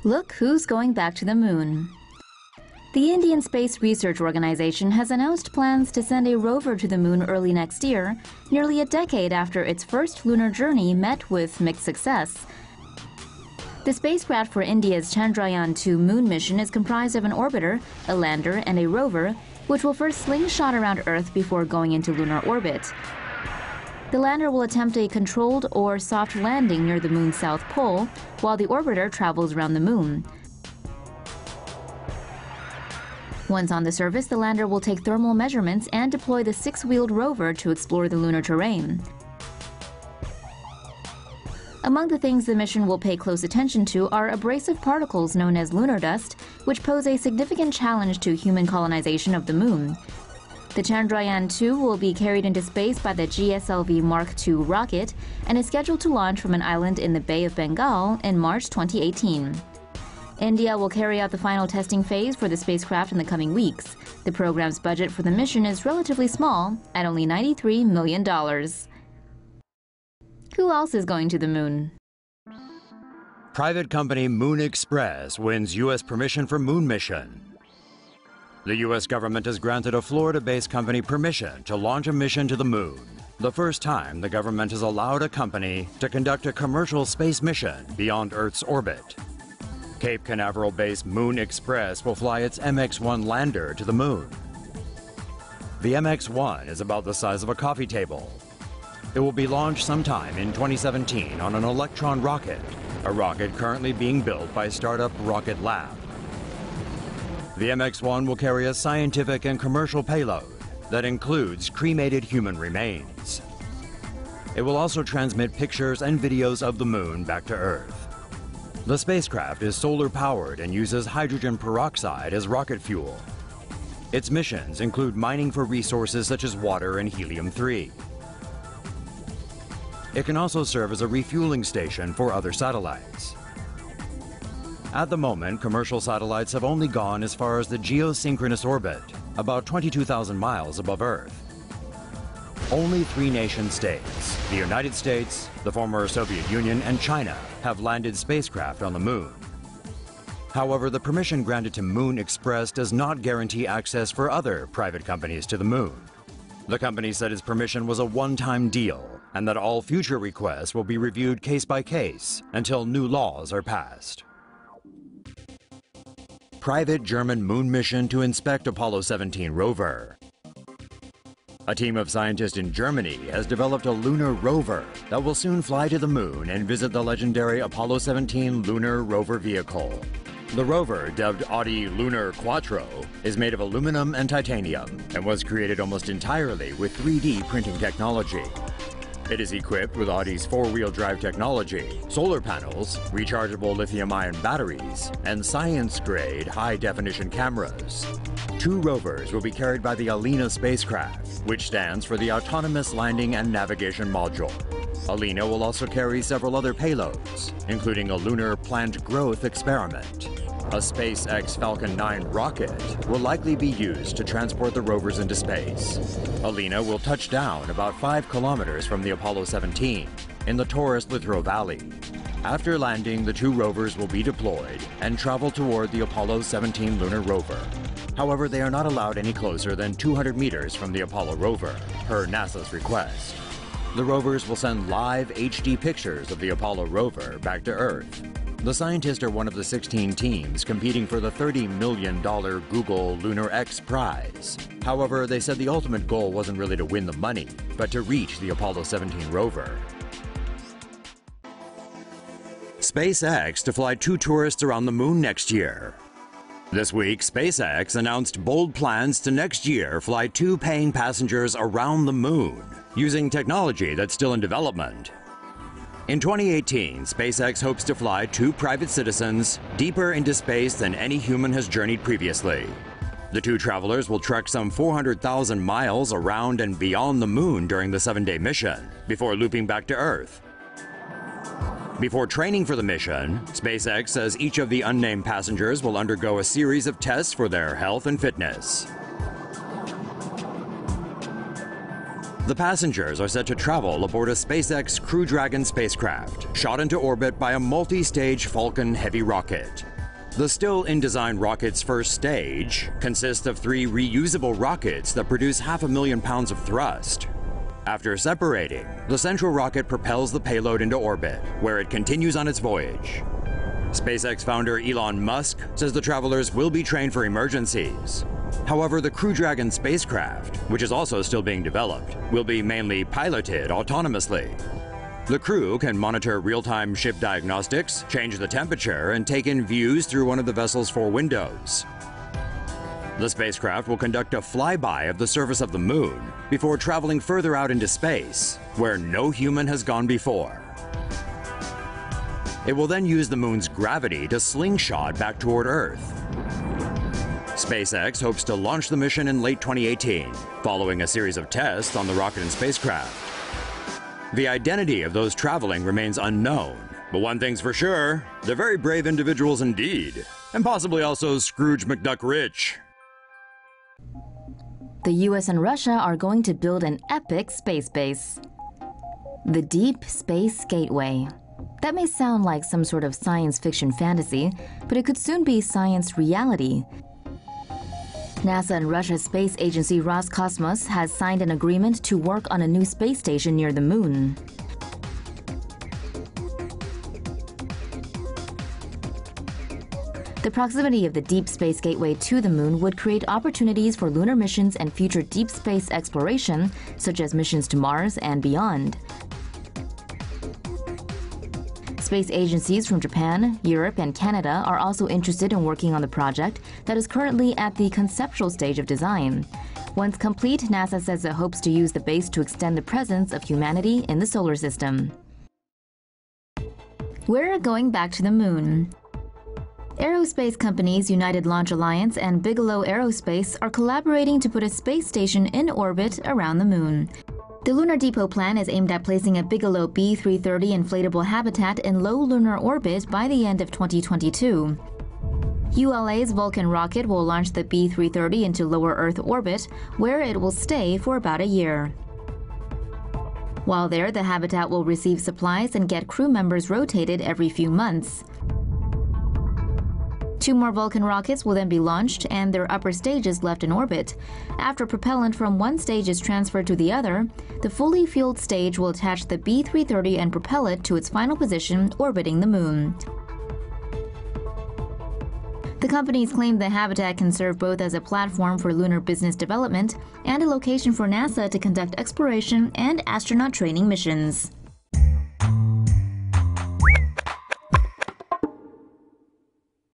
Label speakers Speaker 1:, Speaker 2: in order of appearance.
Speaker 1: Look who's going back to the moon. The Indian Space Research Organization has announced plans to send a rover to the moon early next year, nearly a decade after its first lunar journey met with mixed success. The spacecraft for India's Chandrayaan-2 moon mission is comprised of an orbiter, a lander, and a rover, which will first slingshot around Earth before going into lunar orbit. The lander will attempt a controlled or soft landing near the moon's south pole, while the orbiter travels around the moon. Once on the surface, the lander will take thermal measurements and deploy the six-wheeled rover to explore the lunar terrain. Among the things the mission will pay close attention to are abrasive particles known as lunar dust, which pose a significant challenge to human colonization of the moon. The Chandrayaan-2 will be carried into space by the GSLV Mark II rocket and is scheduled to launch from an island in the Bay of Bengal in March 2018. India will carry out the final testing phase for the spacecraft in the coming weeks. The program's budget for the mission is relatively small, at only $93 million. Who else is going to the moon?
Speaker 2: Private company Moon Express wins U.S. permission for moon mission. The U.S. government has granted a Florida-based company permission to launch a mission to the moon. The first time the government has allowed a company to conduct a commercial space mission beyond Earth's orbit. Cape Canaveral-based Moon Express will fly its MX-1 lander to the moon. The MX-1 is about the size of a coffee table. It will be launched sometime in 2017 on an Electron rocket, a rocket currently being built by startup Rocket Lab. The MX-1 will carry a scientific and commercial payload that includes cremated human remains. It will also transmit pictures and videos of the moon back to Earth. The spacecraft is solar-powered and uses hydrogen peroxide as rocket fuel. Its missions include mining for resources such as water and helium-3. It can also serve as a refueling station for other satellites. At the moment, commercial satellites have only gone as far as the geosynchronous orbit, about 22,000 miles above Earth. Only 3 nation-states, the United States, the former Soviet Union, and China, have landed spacecraft on the moon. However, the permission granted to Moon Express does not guarantee access for other private companies to the moon. The company said its permission was a one-time deal, and that all future requests will be reviewed case by case until new laws are passed. Private German moon mission to inspect Apollo 17 rover. A team of scientists in Germany has developed a lunar rover that will soon fly to the moon and visit the legendary Apollo 17 lunar rover vehicle. The rover, dubbed Audi Lunar Quattro, is made of aluminum and titanium and was created almost entirely with 3D printing technology. It is equipped with Audi's 4-wheel drive technology, solar panels, rechargeable lithium-ion batteries, and science-grade high-definition cameras. 2 rovers will be carried by the ALINA spacecraft, which stands for the Autonomous Landing and Navigation Module. ALINA will also carry several other payloads, including a lunar plant growth experiment. A SpaceX Falcon 9 rocket will likely be used to transport the rovers into space. ALINA will touch down about 5 kilometers from the Apollo 17 in the Taurus Littrow Valley. After landing, the 2 rovers will be deployed and travel toward the Apollo 17 lunar rover. However, they are not allowed any closer than 200 meters from the Apollo rover, per NASA's request. The rovers will send live HD pictures of the Apollo rover back to Earth. The scientists are one of the 16 teams competing for the $30 million Google Lunar X prize. However, they said the ultimate goal wasn't really to win the money, but to reach the Apollo 17 rover. SpaceX to fly 2 tourists around the moon next year. This week, SpaceX announced bold plans to next year fly 2 paying passengers around the moon, using technology that's still in development. In 2018, SpaceX hopes to fly 2 private citizens deeper into space than any human has journeyed previously. The 2 travelers will trek some 400,000 miles around and beyond the moon during the 7-day mission, before looping back to Earth. Before training for the mission, SpaceX says each of the unnamed passengers will undergo a series of tests for their health and fitness. The passengers are set to travel aboard a SpaceX Crew Dragon spacecraft, shot into orbit by a multi-stage Falcon Heavy rocket. The still-in-design rocket's first stage consists of 3 reusable rockets that produce 500,000 pounds of thrust. After separating, the central rocket propels the payload into orbit, where it continues on its voyage. SpaceX founder Elon Musk says the travelers will be trained for emergencies. However, the Crew Dragon spacecraft, which is also still being developed, will be mainly piloted autonomously. The crew can monitor real-time ship diagnostics, change the temperature, and take in views through one of the vessel's 4 windows. The spacecraft will conduct a flyby of the surface of the moon before traveling further out into space, where no human has gone before. It will then use the moon's gravity to slingshot back toward Earth. SpaceX hopes to launch the mission in late 2018, following a series of tests on the rocket and spacecraft. The identity of those traveling remains unknown, but one thing's for sure, they're very brave individuals indeed, and possibly also Scrooge McDuck rich.
Speaker 1: The US and Russia are going to build an epic space base. The Deep Space Gateway. That may sound like some sort of science fiction fantasy, but it could soon be science reality. NASA and Russia's space agency Roscosmos has signed an agreement to work on a new space station near the moon. The proximity of the Deep Space Gateway to the moon would create opportunities for lunar missions and future deep space exploration, such as missions to Mars and beyond. Space agencies from Japan, Europe, and Canada are also interested in working on the project that is currently at the conceptual stage of design. Once complete, NASA says it hopes to use the base to extend the presence of humanity in the solar system. We're going back to the moon. Aerospace companies United Launch Alliance and Bigelow Aerospace are collaborating to put a space station in orbit around the moon. The Lunar Depot plan is aimed at placing a Bigelow B-330 inflatable habitat in low lunar orbit by the end of 2022. ULA's Vulcan rocket will launch the B-330 into lower Earth orbit, where it will stay for about a year. While there, the habitat will receive supplies and get crew members rotated every few months. 2 more Vulcan rockets will then be launched and their upper stages left in orbit. After propellant from one stage is transferred to the other, the fully fueled stage will attach the B-330 and propel it to its final position orbiting the moon. The companies claim the habitat can serve both as a platform for lunar business development and a location for NASA to conduct exploration and astronaut training missions.